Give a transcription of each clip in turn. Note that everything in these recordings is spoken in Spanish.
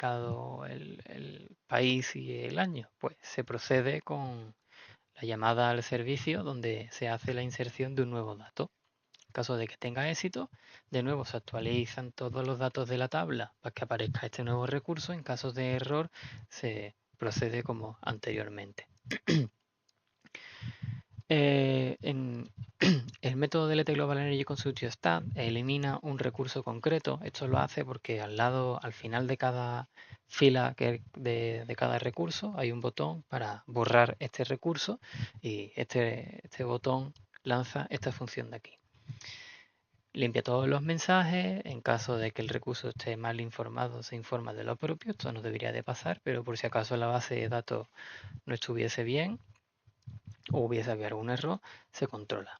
marcado el país y el año, pues se procede con la llamada al servicio donde se hace la inserción de un nuevo dato. En caso de que tenga éxito, de nuevo se actualizan todos los datos de la tabla para que aparezca este nuevo recurso. En caso de error, se procede como anteriormente. En el método de LT Global Energy Consumption Stat elimina un recurso concreto. Esto lo hace porque al final de cada fila de cada recurso, hay un botón para borrar este recurso y este botón lanza esta función de aquí. Limpia todos los mensajes. En caso de que el recurso esté mal informado, se informa de lo propio. Esto no debería de pasar, pero por si acaso la base de datos no estuviese bien o hubiese habido algún error, se controla.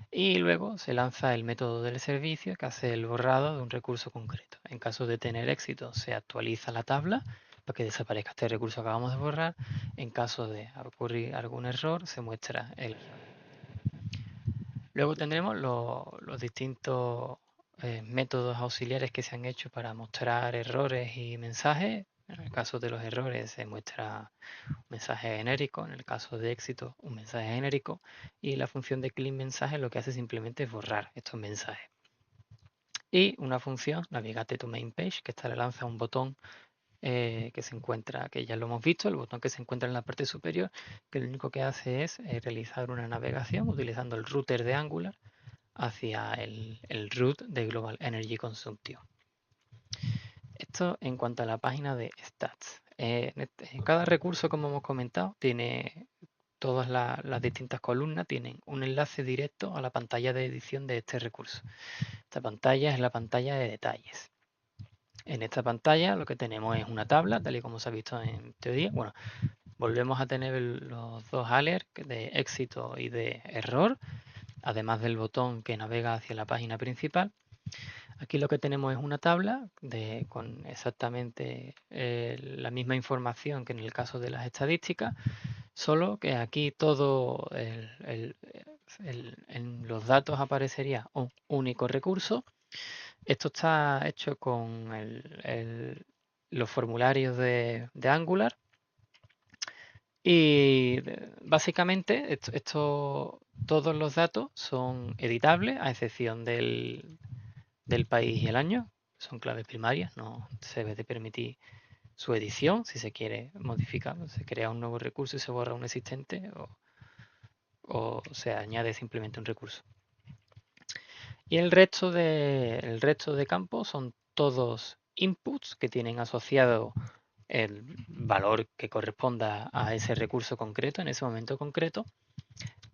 Y luego se lanza el método del servicio que hace el borrado de un recurso concreto. En caso de tener éxito, se actualiza la tabla para que desaparezca este recurso que acabamos de borrar. En caso de ocurrir algún error, se muestra el error. Luego tendremos los distintos métodos auxiliares que se han hecho para mostrar errores y mensajes. En el caso de los errores se muestra un mensaje genérico, en el caso de éxito un mensaje genérico, y la función de clean mensaje lo que hace simplemente es borrar estos mensajes. Y una función, navegate to main page, que esta le lanza un botón que se encuentra, que ya lo hemos visto, el botón que se encuentra en la parte superior, que lo único que hace es realizar una navegación utilizando el router de Angular hacia el root de Global Energy Consumption. Esto en cuanto a la página de stats. Cada recurso, como hemos comentado, tiene todas las distintas columnas, tienen un enlace directo a la pantalla de edición de este recurso. Esta pantalla es la pantalla de detalles. En esta pantalla lo que tenemos es una tabla, tal y como se ha visto en teoría. Bueno, volvemos a tener los dos alerts de éxito y de error, además del botón que navega hacia la página principal. Aquí lo que tenemos es una tabla con exactamente la misma información que en el caso de las estadísticas, solo que aquí todo en los datos aparecería un único recurso. Esto está hecho con los formularios de Angular y básicamente todos los datos son editables a excepción del país y el año. Son claves primarias, no se debe de permitir su edición si se quiere modificar, se crea un nuevo recurso y se borra un existente o se añade simplemente un recurso. Y el resto de campos son todos inputs que tienen asociado el valor que corresponda a ese recurso concreto, en ese momento concreto.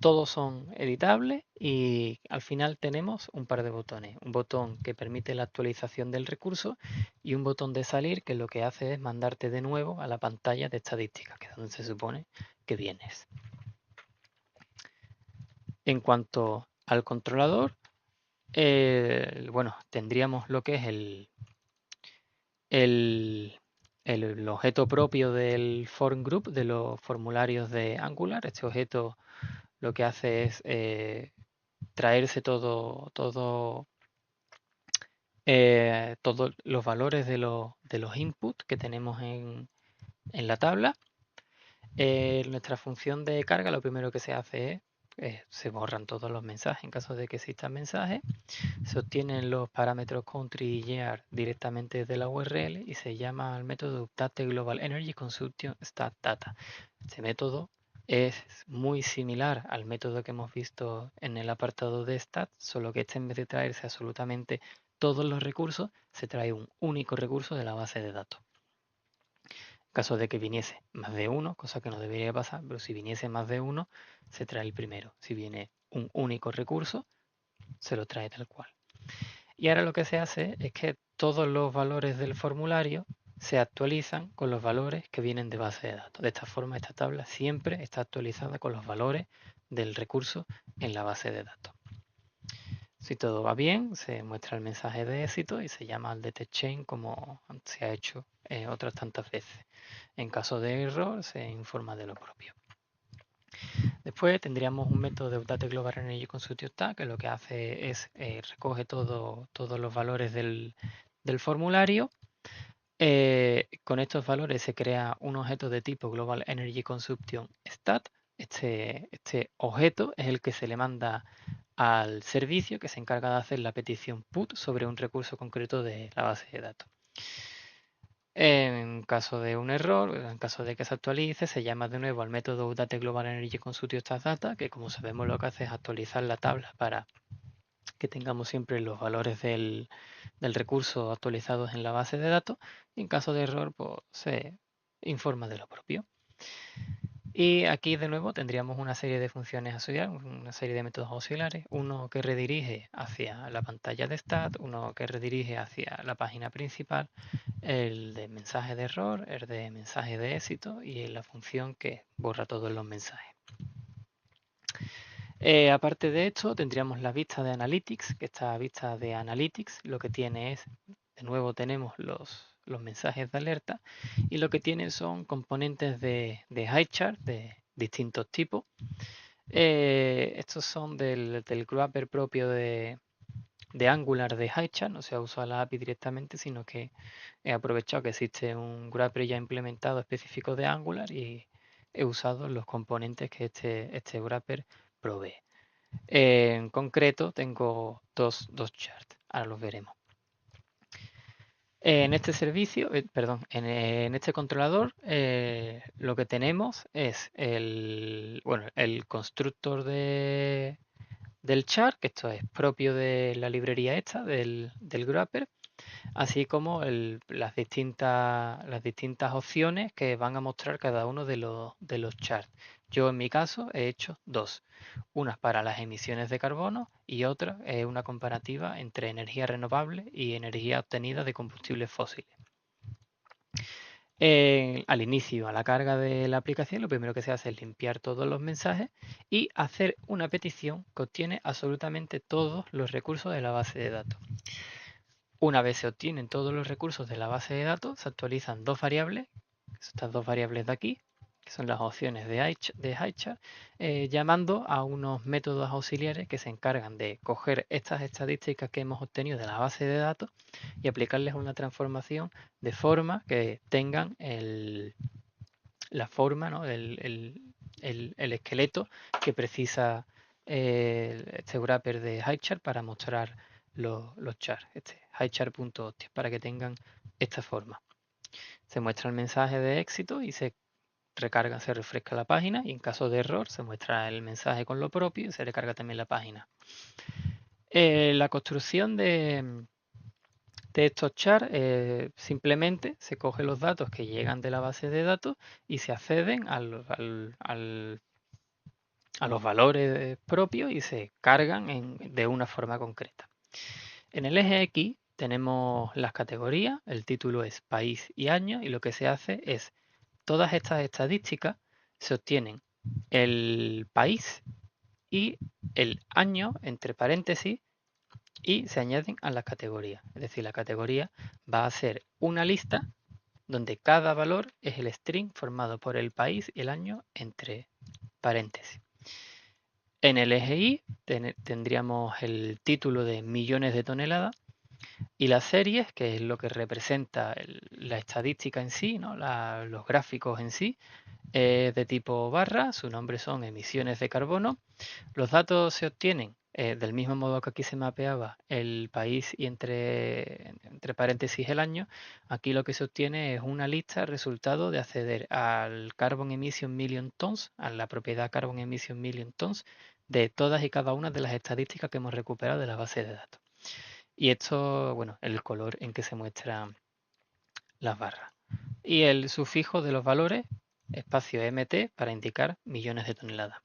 Todos son editables y al final tenemos un par de botones. Un botón que permite la actualización del recurso y un botón de salir que lo que hace es mandarte de nuevo a la pantalla de estadísticas, que es donde se supone que vienes. En cuanto al controlador, bueno, tendríamos lo que es el objeto propio del form group, de los formularios de Angular. Este objeto lo que hace es traerse todos los valores de los inputs que tenemos en la tabla. Nuestra función de carga, lo primero que se hace es se borran todos los mensajes en caso de que existan mensajes. Se obtienen los parámetros country y year directamente desde la URL y se llama al método update global energy consumption stat data. Este método es muy similar al método que hemos visto en el apartado de stat, solo que este, en vez de traerse absolutamente todos los recursos, se trae un único recurso de la base de datos. En caso de que viniese más de uno, cosa que no debería pasar, pero si viniese más de uno, se trae el primero. Si viene un único recurso, se lo trae tal cual. Y ahora lo que se hace es que todos los valores del formulario se actualizan con los valores que vienen de base de datos. De esta forma, esta tabla siempre está actualizada con los valores del recurso en la base de datos. Si todo va bien, se muestra el mensaje de éxito y se llama al detect chain como se ha hecho otras tantas veces. En caso de error, se informa de lo propio. Después tendríamos un método de Update Global Energy Consumption Stat que lo que hace es recoge todos los valores del formulario, Con estos valores se crea un objeto de tipo Global Energy Consumption Stat. Este objeto es el que se le manda al servicio que se encarga de hacer la petición PUT sobre un recurso concreto de la base de datos. En caso de un error, en caso de que se actualice, se llama de nuevo al método Update Global Energy Consumption Stat Data, que como sabemos lo que hace es actualizar la tabla para que tengamos siempre los valores del recurso actualizados en la base de datos. Y en caso de error, pues se informa de lo propio. Y aquí de nuevo tendríamos una serie de funciones auxiliares, una serie de métodos auxiliares, uno que redirige hacia la pantalla de stat, uno que redirige hacia la página principal, el de mensaje de error, el de mensaje de éxito y la función que borra todos los mensajes. Aparte de esto, tendríamos la vista de Analytics, que esta vista de Analytics lo que tiene es, de nuevo tenemos los mensajes de alerta y lo que tiene son componentes de highchart de distintos tipos. Estos son del wrapper propio de Angular de highchart, no se ha usado la API directamente, sino que he aprovechado que existe un wrapper ya implementado específico de Angular y he usado los componentes que este wrapper provee. En concreto tengo dos charts, ahora los veremos. En este servicio, en este controlador, lo que tenemos es el constructor del chart, que esto es propio de la librería esta, del wrapper, así como las distintas opciones que van a mostrar cada uno de los charts. Yo en mi caso he hecho dos, unas para las emisiones de carbono y otra es una comparativa entre energía renovable y energía obtenida de combustibles fósiles. Al inicio, a la carga de la aplicación, lo primero que se hace es limpiar todos los mensajes y hacer una petición que obtiene absolutamente todos los recursos de la base de datos. Una vez se obtienen todos los recursos de la base de datos, se actualizan dos variables, estas dos variables de aquí, que son las opciones de highchart, llamando a unos métodos auxiliares que se encargan de coger estas estadísticas que hemos obtenido de la base de datos y aplicarles una transformación de forma que tengan la forma, ¿no? el esqueleto que precisa este wrapper de highchart para mostrar los charts, highchart.opti, para que tengan esta forma. Se muestra el mensaje de éxito y se recarga, se refresca la página, y en caso de error se muestra el mensaje con lo propio y se recarga también la página. La construcción de estos charts, simplemente se cogen los datos que llegan de la base de datos y se acceden a los valores propios y se cargan de una forma concreta. En el eje X tenemos las categorías, el título es país y año, y lo que se hace es, todas estas estadísticas se obtienen el país y el año entre paréntesis y se añaden a las categorías. Es decir, la categoría va a ser una lista donde cada valor es el string formado por el país y el año entre paréntesis. En el eje Y tendríamos el título de millones de toneladas y las series, que es lo que representa la estadística en sí, ¿no? Los gráficos en sí, de tipo barra, su nombre son emisiones de carbono. Los datos se obtienen del mismo modo que aquí se mapeaba el país y entre paréntesis el año. Aquí lo que se obtiene es una lista resultado de acceder al Carbon Emission Million Tons, a la propiedad Carbon Emission Million Tons, de todas y cada una de las estadísticas que hemos recuperado de la base de datos. Y esto, bueno, el color en que se muestran las barras. Y el sufijo de los valores, espacio MT, para indicar millones de toneladas.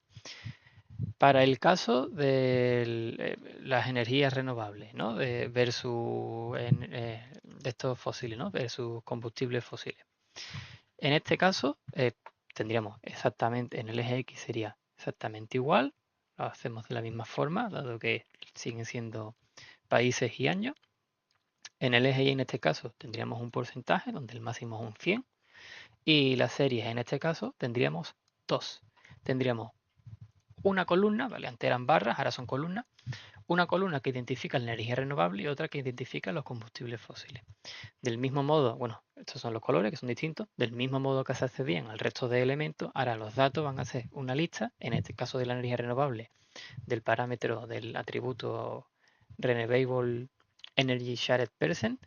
Para el caso de las energías renovables, ¿no? Versus de estos fósiles, ¿no? Versus combustibles fósiles. En este caso, tendríamos exactamente, en el eje X sería exactamente igual, lo hacemos de la misma forma, dado que siguen siendo países y años. En el eje Y en este caso tendríamos un porcentaje donde el máximo es un 100 y las series en este caso tendríamos dos. Tendríamos una columna, ¿vale? Antes eran barras, ahora son columnas. Una columna que identifica la energía renovable y otra que identifica los combustibles fósiles. Del mismo modo, bueno, estos son los colores que son distintos, del mismo modo que se accedían al resto de elementos, ahora los datos van a ser una lista, en este caso de la energía renovable, del parámetro del atributo Renewable Energy Shared Percent,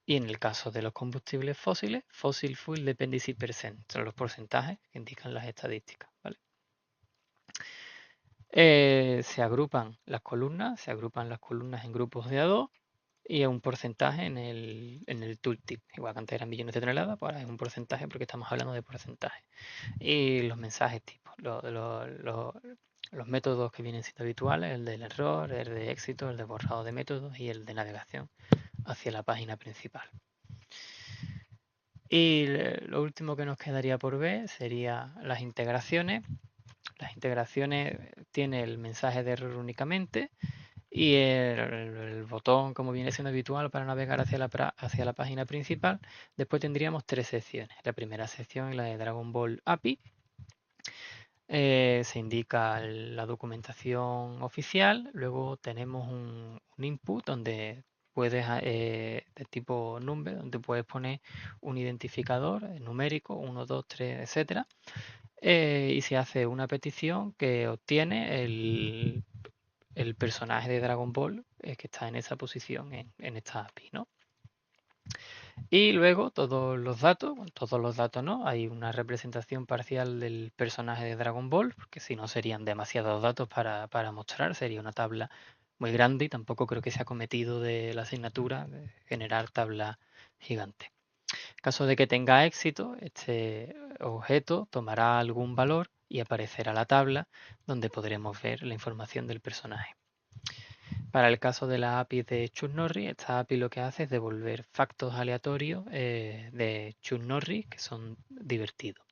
y en el caso de los combustibles fósiles, Fossil Fuel Dependency Percent, son los porcentajes que indican las estadísticas, ¿vale? Se agrupan las columnas en grupos de A2 y es un porcentaje en el tooltip. Igual que antes eran millones de toneladas, pues ahora es un porcentaje porque estamos hablando de porcentaje. Y los mensajes tipo, los métodos que vienen siendo habituales, el del error, el de éxito, el de borrado de métodos y el de navegación hacia la página principal. Y lo último que nos quedaría por ver sería las integraciones. Las integraciones tienen el mensaje de error únicamente y el botón, como viene siendo habitual para navegar hacia la página principal. Después tendríamos 3 secciones. La primera sección es la de Dragon Ball API. Se indica la documentación oficial. Luego tenemos un input donde puedes, de tipo number, donde puedes poner un identificador numérico, 1, 2, 3, etcétera. Y se hace una petición que obtiene el personaje de Dragon Ball que está en esa posición en esta API, ¿no? Y luego todos los datos, bueno, todos los datos no, hay una representación parcial del personaje de Dragon Ball, porque si no serían demasiados datos para mostrar, sería una tabla muy grande y tampoco creo que sea cometido de la asignatura de generar tabla gigante. En caso de que tenga éxito, este objeto tomará algún valor y aparecerá la tabla donde podremos ver la información del personaje. Para el caso de la API de Chuck Norris, esta API lo que hace es devolver factos aleatorios de Chuck Norris que son divertidos.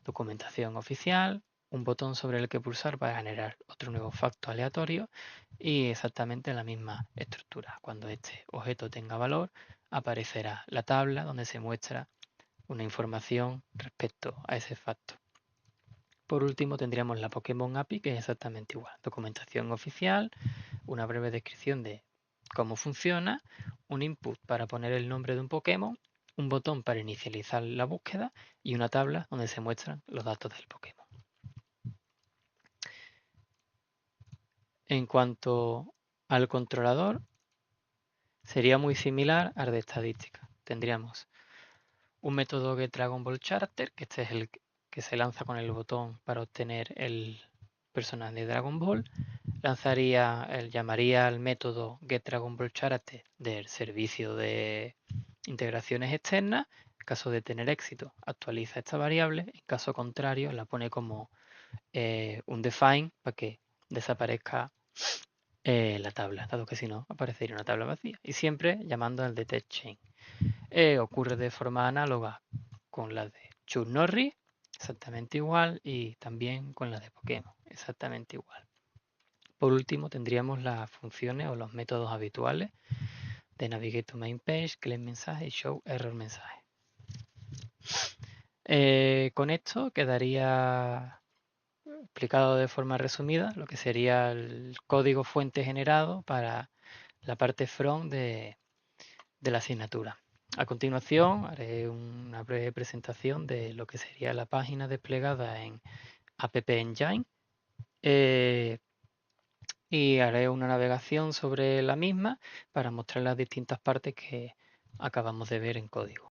Documentación oficial, un botón sobre el que pulsar para generar otro nuevo facto aleatorio y exactamente la misma estructura. Cuando este objeto tenga valor, aparecerá la tabla donde se muestra una información respecto a ese facto. Por último tendríamos la Pokémon API, que es exactamente igual. Documentación oficial, una breve descripción de cómo funciona, un input para poner el nombre de un Pokémon, un botón para inicializar la búsqueda y una tabla donde se muestran los datos del Pokémon. En cuanto al controlador, sería muy similar al de estadística. Tendríamos un método getDragonBallCharacter, que este es el que se lanza con el botón para obtener el personaje de Dragon Ball. Llamaría al método getDragonBallCharacter del servicio de integraciones externas. En caso de tener éxito, actualiza esta variable. En caso contrario, la pone como un define para que desaparezca la tabla, dado que si no aparecería una tabla vacía. Y siempre llamando al detectChain. Ocurre de forma análoga con la de Chuck Norris, exactamente igual, y también con la de Pokémon, exactamente igual. Por último tendríamos las funciones o los métodos habituales de Navigate to Main Page, Claim Mensaje y Show Error Mensaje. Con esto quedaría explicado de forma resumida lo que sería el código fuente generado para la parte front de la asignatura. A continuación haré una breve presentación de lo que sería la página desplegada en App Engine y haré una navegación sobre la misma para mostrar las distintas partes que acabamos de ver en código.